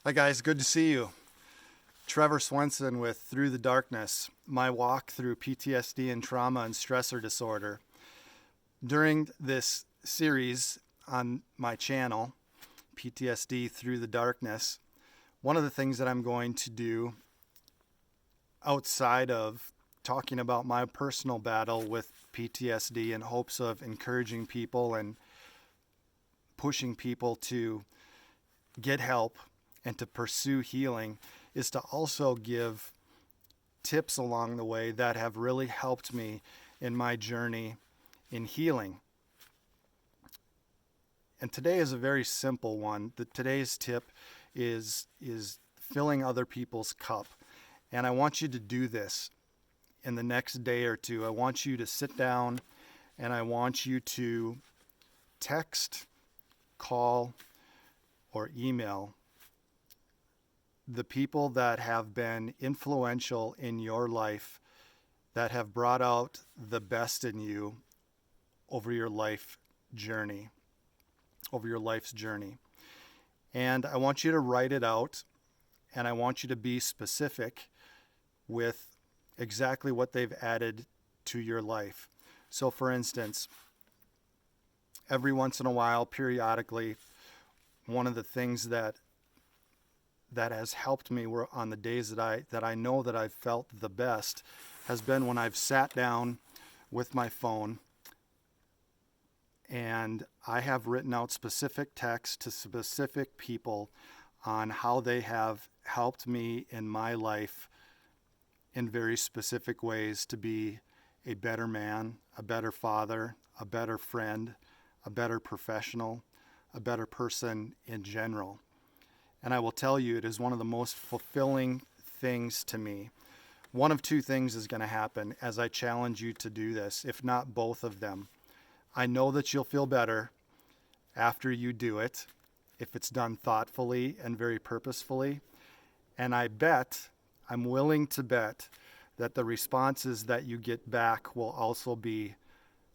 Hi guys, good to see you. Trevor Swenson with Through the Darkness, my walk through PTSD and trauma and stressor disorder. During this series on my channel, PTSD Through the Darkness, one of the things that I'm going to do outside of talking about my personal battle with PTSD in hopes of encouraging people and pushing people to get help and to pursue healing is to also give tips along the way that have really helped me in my journey in healing. And today is a very simple one. Today's tip is filling other people's cup. And I want you to do this in the next day or two. I want you to sit down and I want you to text, call, or email the people that have been influential in your life, that have brought out the best in you over your life's journey. And I want you to write it out, and I want you to be specific with exactly what they've added to your life. So for instance, every once in a while, periodically, one of the things that has helped me were on the days that I know that I've felt the best has been when I've sat down with my phone and I have written out specific texts to specific people on how they have helped me in my life in very specific ways to be a better man, a better father, a better friend, a better professional, a better person in general. And I will tell you, it is one of the most fulfilling things to me. One of two things is going to happen as I challenge you to do this, if not both of them. I know that you'll feel better after you do it, if it's done thoughtfully and very purposefully. And I'm willing to bet that the responses that you get back will also be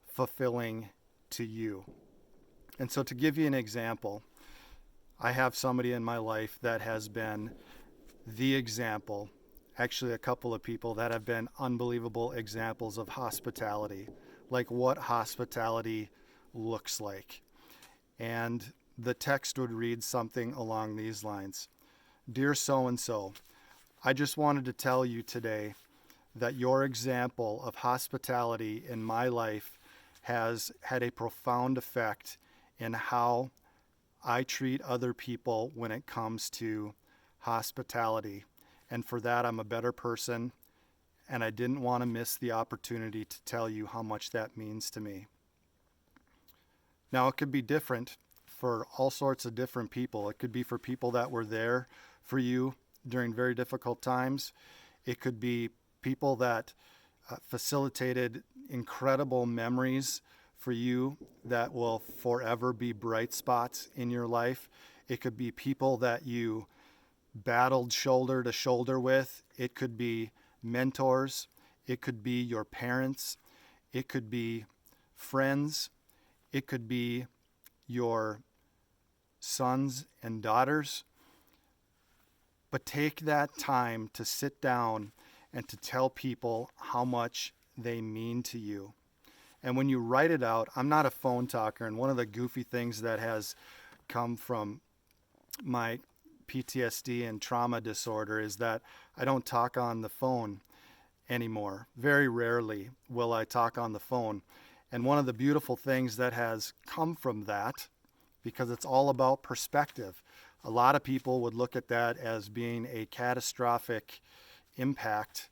fulfilling to you. And so to give you an example, I have somebody in my life that has been the example, actually a couple of people that have been unbelievable examples of hospitality, like what hospitality looks like. And the text would read something along these lines. Dear so-and-so, I just wanted to tell you today that your example of hospitality in my life has had a profound effect in how I treat other people when it comes to hospitality. And for that, I'm a better person. And I didn't want to miss the opportunity to tell you how much that means to me. Now, it could be different for all sorts of different people. It could be for people that were there for you during very difficult times. It could be people that facilitated incredible memories for you that will forever be bright spots in your life. It could be people that you battled shoulder to shoulder with. It could be mentors. It could be your parents. It could be friends. It could be your sons and daughters. But take that time to sit down and to tell people how much they mean to you. And when you write it out, I'm not a phone talker, and one of the goofy things that has come from my PTSD and trauma disorder is that I don't talk on the phone anymore. Very rarely will I talk on the phone. And one of the beautiful things that has come from that, because it's all about perspective, a lot of people would look at that as being a catastrophic impact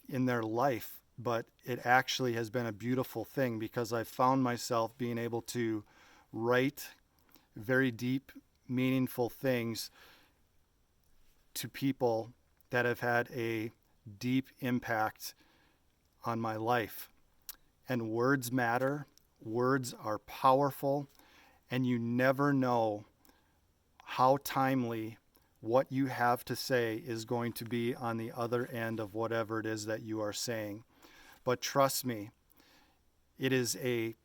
in their life. But it actually has been a beautiful thing because I've found myself being able to write very deep, meaningful things to people that have had a deep impact on my life. And words matter. Words are powerful. And you never know how timely what you have to say is going to be on the other end of whatever it is that you are saying. But trust me, it is a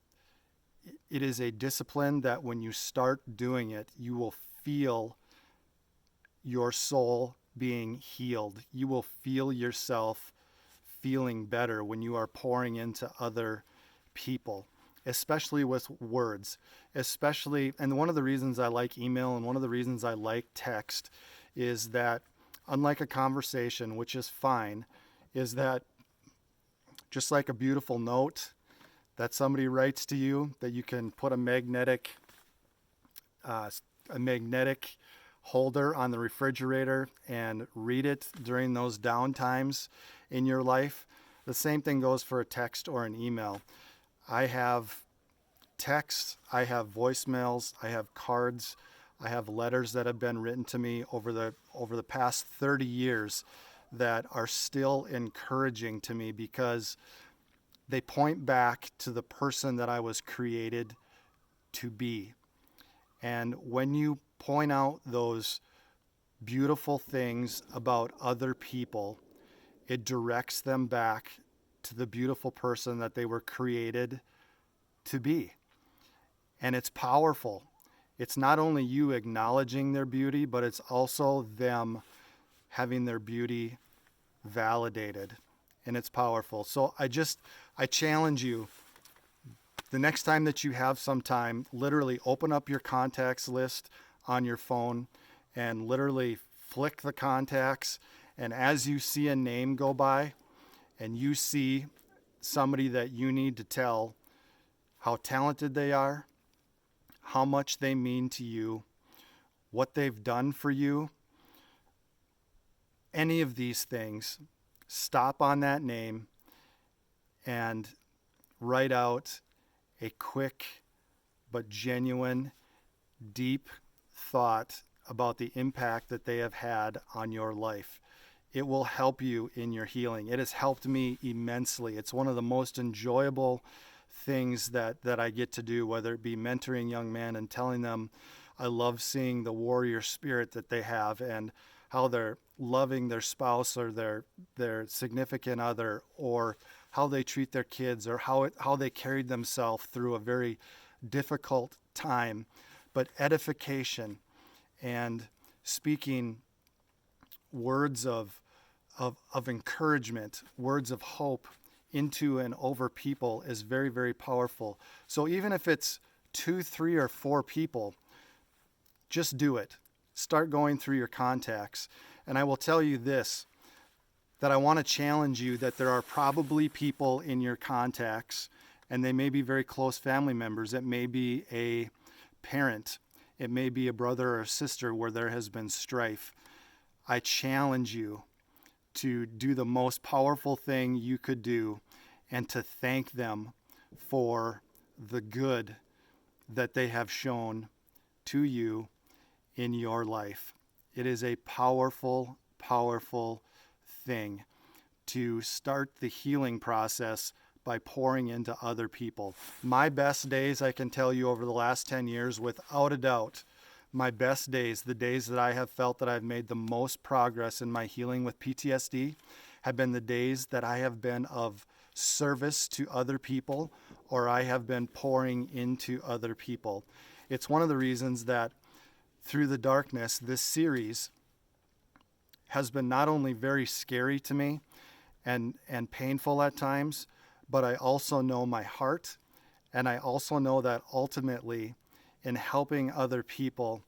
discipline that when you start doing it, you will feel your soul being healed. You will feel yourself feeling better when you are pouring into other people, especially with words. And one of the reasons I like email and one of the reasons I like text is that, unlike a conversation, which is fine, is that just like a beautiful note that somebody writes to you, that you can put a magnetic holder on the refrigerator and read it during those down times in your life. The same thing goes for a text or an email. I have texts, I have voicemails, I have cards, I have letters that have been written to me over the past 30 years that are still encouraging to me because they point back to the person that I was created to be. And when you point out those beautiful things about other people, it directs them back to the beautiful person that they were created to be. And it's powerful. It's not only you acknowledging their beauty, but it's also them having their beauty validated. And it's powerful. So I challenge you, the next time that you have some time, literally open up your contacts list on your phone and literally flick the contacts. And as you see a name go by and you see somebody that you need to tell how talented they are, how much they mean to you, what they've done for you, any of these things, stop on that name and write out a quick but genuine, deep thought about the impact that they have had on your life. It will help you in your healing. It has helped me immensely. It's one of the most enjoyable things that I get to do, whether it be mentoring young men and telling them I love seeing the warrior spirit that they have and how they're loving their spouse or their significant other, or how they treat their kids, or how they carried themselves through a very difficult time. But edification and speaking words of encouragement, words of hope into and over people is very, very powerful. So even if it's 2, 3, or 4 people, just do it. Start going through your contacts. And I will tell you this, that I want to challenge you that there are probably people in your contacts, and they may be very close family members. It may be a parent. It may be a brother or a sister where there has been strife. I challenge you to do the most powerful thing you could do and to thank them for the good that they have shown to you in your life. It is a powerful, powerful thing to start the healing process by pouring into other people. My best days, I can tell you, over the last 10 years, without a doubt, my best days, the days that I have felt that I've made the most progress in my healing with PTSD, have been the days that I have been of service to other people, or I have been pouring into other people. It's one of the reasons that Through the Darkness, this series has been not only very scary to me and painful at times, but I also know my heart, and I also know that ultimately in helping other people,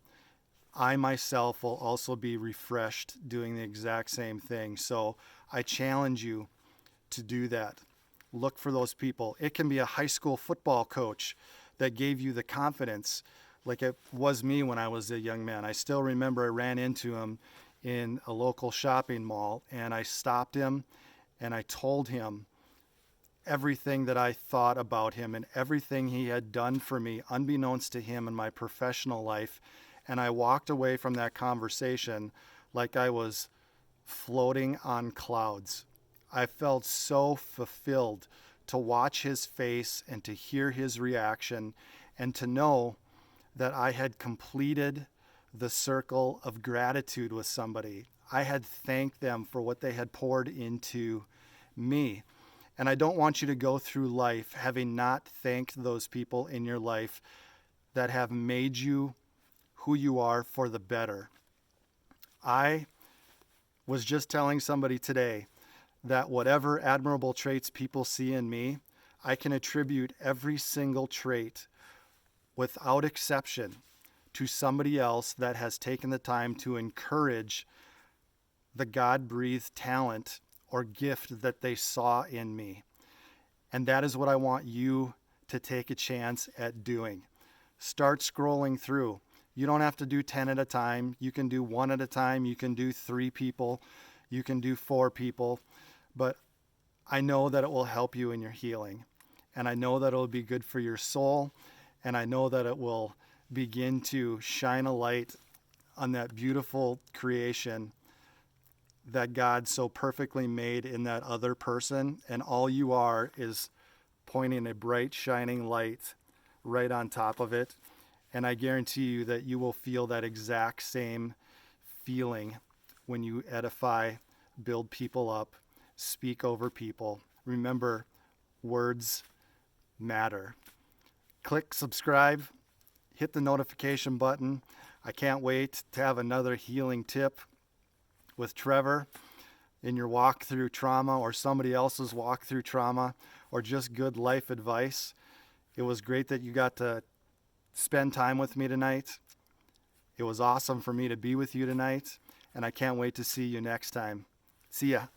I myself will also be refreshed doing the exact same thing. So I challenge you to do that. Look for those people. It can be a high school football coach that gave you the confidence, like it was me when I was a young man. I still remember I ran into him in a local shopping mall, and I stopped him and I told him everything that I thought about him and everything he had done for me, unbeknownst to him in my professional life. And I walked away from that conversation like I was floating on clouds. I felt so fulfilled to watch his face and to hear his reaction and to know that I had completed the circle of gratitude with somebody. I had thanked them for what they had poured into me. And I don't want you to go through life having not thanked those people in your life that have made you who you are for the better. I was just telling somebody today that whatever admirable traits people see in me, I can attribute every single trait without exception to somebody else that has taken the time to encourage the God-breathed talent or gift that they saw in me. And that is what I want you to take a chance at doing. Start scrolling through. You don't have to do 10 at a time. You can do 1 at a time. You can do 3 people. You can do 4 people. But I know that it will help you in your healing. And I know that it will be good for your soul. And I know that it will begin to shine a light on that beautiful creation that God so perfectly made in that other person. And all you are is pointing a bright, shining light right on top of it. And I guarantee you that you will feel that exact same feeling when you edify, build people up, speak over people. Remember, words matter. Click subscribe, hit the notification button. I can't wait to have another healing tip with Trevor in your walk through trauma, or somebody else's walk through trauma, or just good life advice. It was great that you got to spend time with me tonight. It was awesome for me to be with you tonight, and I can't wait to see you next time. See ya.